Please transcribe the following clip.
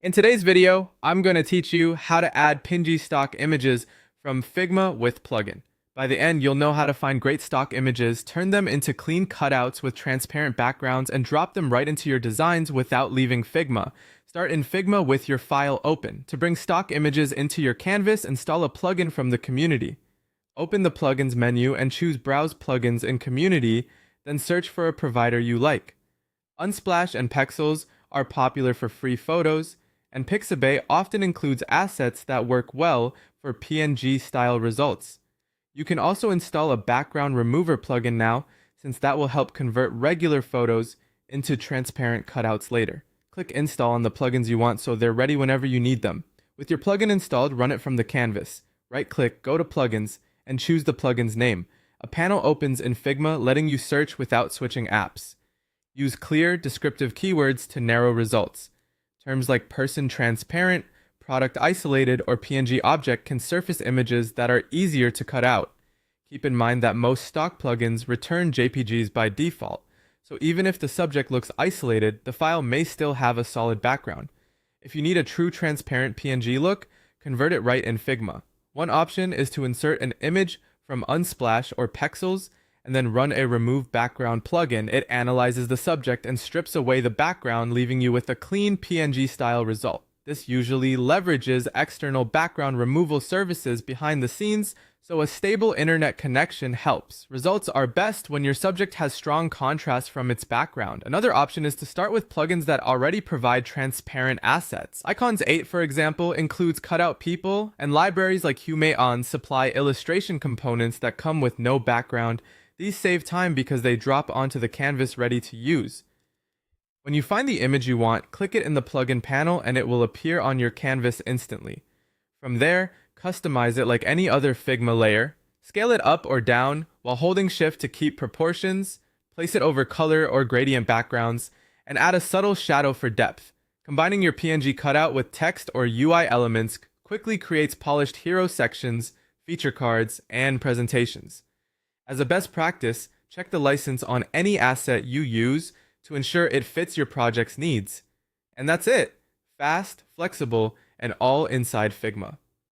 In today's video, I'm going to teach you how to add PNG stock images from Figma with plugin. By the end, you'll know how to find great stock images, turn them into clean cutouts with transparent backgrounds, and drop them right into your designs without leaving Figma. Start in Figma with your file open. To bring stock images into your canvas, install a plugin from the community. Open the plugins menu and choose Browse Plugins in Community, then search for a provider you like. Unsplash and Pexels are popular for free photos, and Pixabay often includes assets that work well for PNG style results. You can also install a background remover plugin now, since that will help convert regular photos into transparent cutouts later. Click install on the plugins you want so they're ready whenever you need them. With your plugin installed, run it from the canvas. Right-click, go to plugins, and choose the plugin's name. A panel opens in Figma letting you search without switching apps. Use clear, descriptive keywords to narrow results. Terms like person transparent, product isolated, or PNG object can surface images that are easier to cut out. Keep in mind that most stock plugins return JPGs by default, so even if the subject looks isolated, the file may still have a solid background. If you need a true transparent PNG look, convert it right in Figma. One option is to insert an image from Unsplash or Pexels and then run a remove background plugin. It analyzes the subject and strips away the background, leaving you with a clean PNG style result. This usually leverages external background removal services behind the scenes, so a stable internet connection helps. Results are best when your subject has strong contrast from its background. Another option is to start with plugins that already provide transparent assets. Icons 8, for example, includes cutout people, and libraries like Humeon supply illustration components that come with no background. These save time because they drop onto the canvas ready to use. When you find the image you want, click it in the plugin panel and it will appear on your canvas instantly. From there, customize it like any other Figma layer. Scale it up or down while holding shift to keep proportions, place it over color or gradient backgrounds, and add a subtle shadow for depth. Combining your PNG cutout with text or UI elements quickly creates polished hero sections, feature cards, and presentations. As a best practice, check the license on any asset you use to ensure it fits your project's needs. And that's it. Fast, flexible, and all inside Figma.